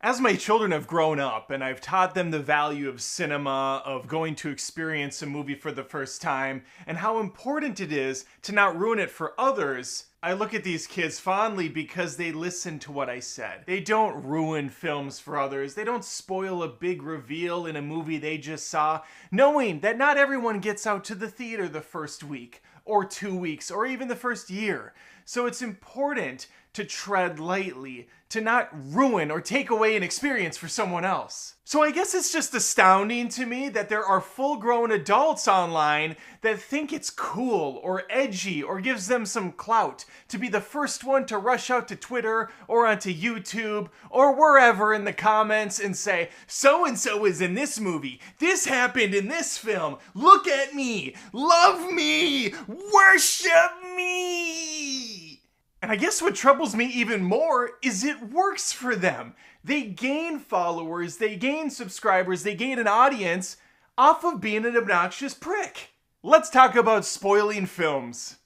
As my children have grown up and I've taught them the value of cinema, of going to experience a movie for the first time, and how important it is to not ruin it for others, I look at these kids fondly because they listen to what I said. They don't ruin films for others. They don't spoil a big reveal in a movie they just saw, knowing that not everyone gets out to the theater the first week, or 2 weeks, or even the first year. So it's important to tread lightly, to not ruin or take away an experience for someone else. So I guess it's just astounding to me that there are full-grown adults online that think it's cool or edgy or gives them some clout to be the first one to rush out to Twitter or onto YouTube or wherever in the comments and say, so-and-so is in this movie, this happened in this film, look at me, love me, worship me. And I guess what troubles me even more is it works for them. They gain followers, they gain subscribers, they gain an audience off of being an obnoxious prick. Let's talk about spoiling films.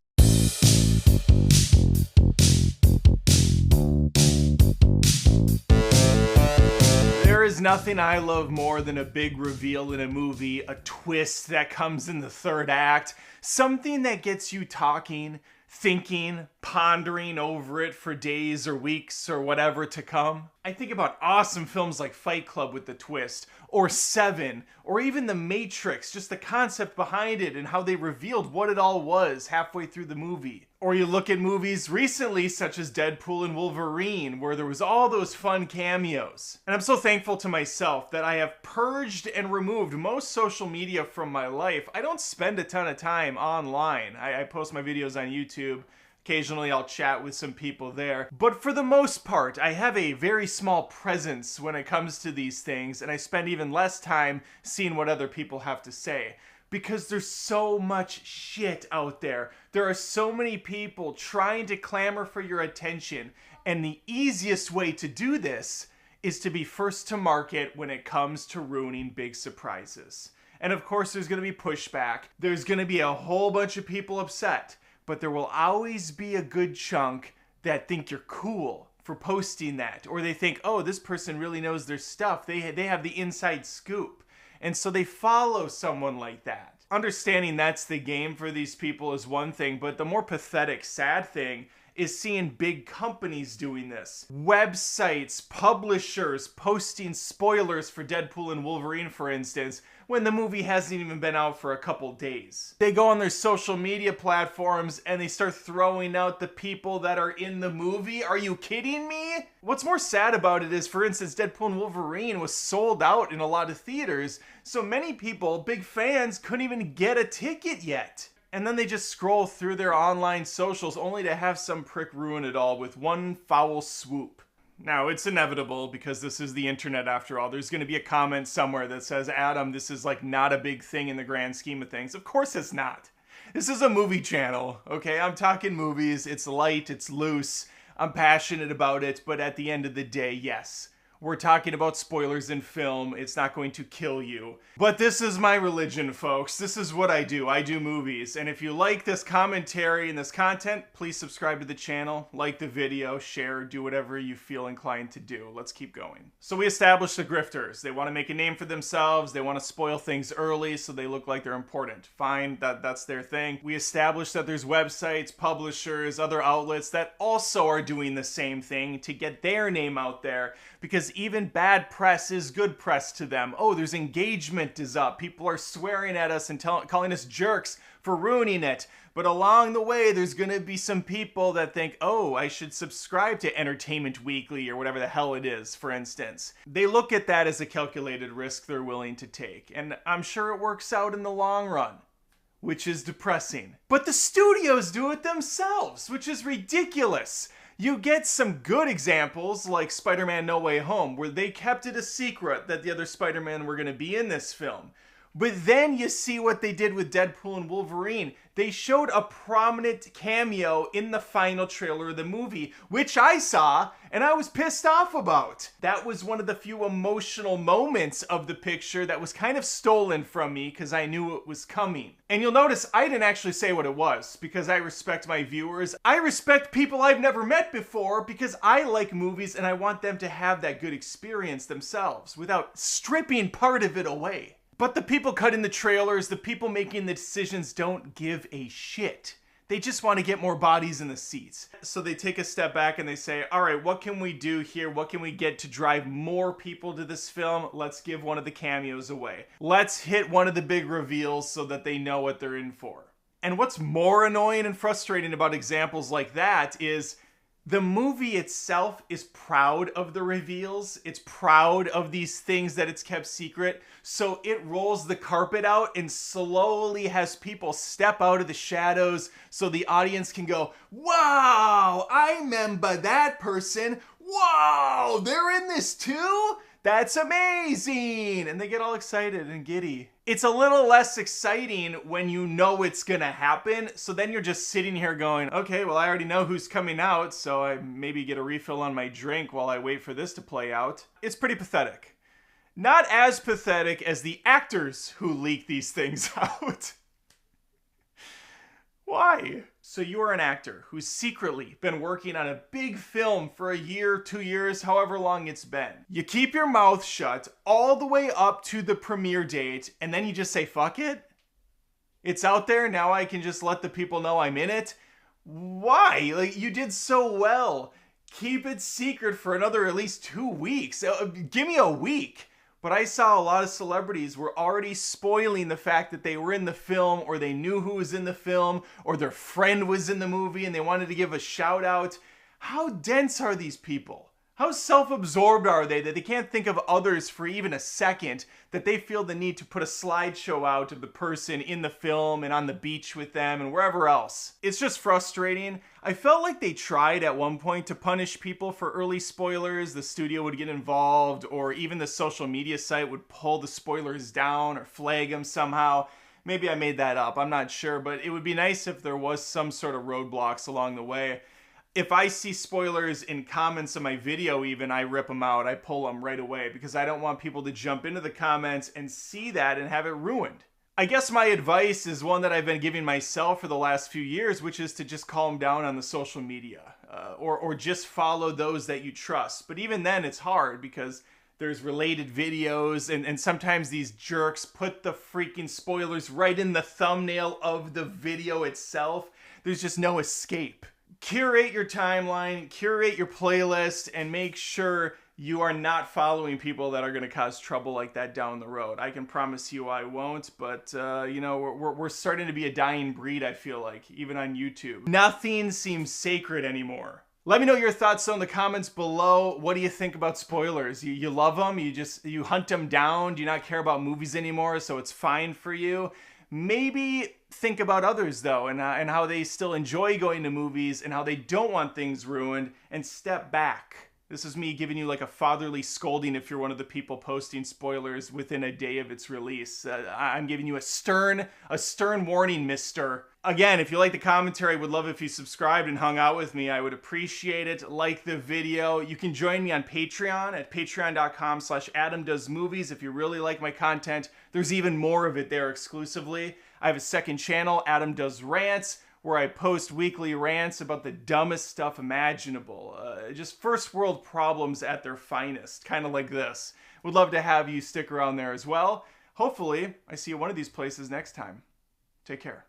There is nothing I love more than a big reveal in a movie, a twist that comes in the third act, something that gets you talking, thinking, pondering over it for days or weeks or whatever to come. I think about awesome films like Fight Club with the twist, or Seven, or even The Matrix, just the concept behind it and how they revealed what it all was halfway through the movie. Or you look at movies recently such as Deadpool and Wolverine, where there was all those fun cameos. And I'm so thankful to myself that I have purged and removed most social media from my life. I don't spend a ton of time online. I post my videos on YouTube. Occasionally I'll chat with some people there. But for the most part, I have a very small presence when it comes to these things, and I spend even less time seeing what other people have to say. Because there's so much shit out there. There are so many people trying to clamor for your attention, and the easiest way to do this is to be first to market when it comes to ruining big surprises. And of course there's going to be pushback. There's going to be a whole bunch of people upset. But there will always be a good chunk that think you're cool for posting that. Or they think, oh, this person really knows their stuff. They have the inside scoop. And so they follow someone like that. Understanding that's the game for these people is one thing, but the more pathetic, sad thing is seeing big companies doing this. Websites, publishers posting spoilers for Deadpool and Wolverine, for instance, when the movie hasn't even been out for a couple days. They go on their social media platforms and they start throwing out the people that are in the movie. Are you kidding me? What's more sad about it is, for instance, Deadpool and Wolverine was sold out in a lot of theaters, so many people, big fans, couldn't even get a ticket yet. And then they just scroll through their online socials only to have some prick ruin it all with one foul swoop. Now, it's inevitable because this is the internet after all. There's going to be a comment somewhere that says, Adam, this is like not a big thing in the grand scheme of things. Of course it's not. This is a movie channel, okay? I'm talking movies. It's light, it's loose. I'm passionate about it, but at the end of the day, yes. We're talking about spoilers in film. It's not going to kill you. But this is my religion, folks. This is what I do. I do movies. And if you like this commentary and this content, please subscribe to the channel, like the video, share, do whatever you feel inclined to do. Let's keep going. So we established the grifters. They want to make a name for themselves. They want to spoil things early so they look like they're important. Fine, that's their thing. We established that there's websites, publishers, other outlets that also are doing the same thing to get their name out there, because even bad press is good press to them. Oh, there's engagement is up. People are swearing at us and calling us jerks for ruining it. But along the way, there's going to be some people that think, oh, I should subscribe to Entertainment Weekly or whatever the hell it is, for instance. They look at that as a calculated risk they're willing to take. And I'm sure it works out in the long run, which is depressing. But the studios do it themselves, which is ridiculous. You get some good examples like Spider-Man No Way Home, where they kept it a secret that the other Spider-Man were going to be in this film. But then you see what they did with Deadpool and Wolverine. They showed a prominent cameo in the final trailer of the movie, which I saw and I was pissed off about. That was one of the few emotional moments of the picture that was kind of stolen from me because I knew it was coming. And you'll notice I didn't actually say what it was because I respect my viewers. I respect people I've never met before because I like movies and I want them to have that good experience themselves without stripping part of it away. But the people cutting the trailers, the people making the decisions don't give a shit. They just want to get more bodies in the seats. So they take a step back and they say, all right, what can we do here? What can we get to drive more people to this film? Let's give one of the cameos away. Let's hit one of the big reveals so that they know what they're in for. And what's more annoying and frustrating about examples like that is the movie itself is proud of the reveals. It's proud of these things that it's kept secret. So it rolls the carpet out and slowly has people step out of the shadows so the audience can go, wow, I remember that person. Wow, they're in this too? That's amazing! And they get all excited and giddy. It's a little less exciting when you know it's gonna happen, so then you're just sitting here going, okay, well I already know who's coming out, so I maybe get a refill on my drink while I wait for this to play out. It's pretty pathetic. Not as pathetic as the actors who leak these things out. Why? So you are an actor who's secretly been working on a big film for a year, 2 years, however long it's been. You keep your mouth shut all the way up to the premiere date, and then you just say, fuck it? It's out there, now I can just let the people know I'm in it? Why? Like, you did so well. Keep it secret for another at least 2 weeks. Give me a week. But I saw a lot of celebrities were already spoiling the fact that they were in the film, or they knew who was in the film, or their friend was in the movie and they wanted to give a shout out. How dense are these people? How self-absorbed are they that they can't think of others for even a second, that they feel the need to put a slideshow out of the person in the film and on the beach with them and wherever else? It's just frustrating. I felt like they tried at one point to punish people for early spoilers. The studio would get involved, or even the social media site would pull the spoilers down or flag them somehow. Maybe I made that up, I'm not sure, but it would be nice if there was some sort of roadblocks along the way. If I see spoilers in comments of my video even, I rip them out. I pull them right away because I don't want people to jump into the comments and see that and have it ruined. I guess my advice is one that I've been giving myself for the last few years, which is to just calm down on the social media or just follow those that you trust. But even then it's hard because there's related videos and sometimes these jerks put the freaking spoilers right in the thumbnail of the video itself. There's just no escape. Curate your timeline, curate your playlist, and make sure you are not following people that are going to cause trouble like that down the road. I can promise you I won't, but you know, we're starting to be a dying breed, I feel like, even on YouTube. Nothing seems sacred anymore. Let me know your thoughts in the comments below. What do you think about spoilers? You love them? You hunt them down? Do you not care about movies anymore, so it's fine for you? Maybe think about others though, and how they still enjoy going to movies and how they don't want things ruined, and step back. This is me giving you like a fatherly scolding if you're one of the people posting spoilers within a day of its release. I'm giving you a stern warning, mister. Again, if you like the commentary, would love if you subscribed and hung out with me. I would appreciate it. Like the video. You can join me on Patreon at patreon.com/AdamDoesMovies if you really like my content. There's even more of it there exclusively. I have a second channel, Adam Does Rants, where I post weekly rants about the dumbest stuff imaginable. Just first world problems at their finest, kind of like this. Would love to have you stick around there as well. Hopefully, I see you one of these places next time. Take care.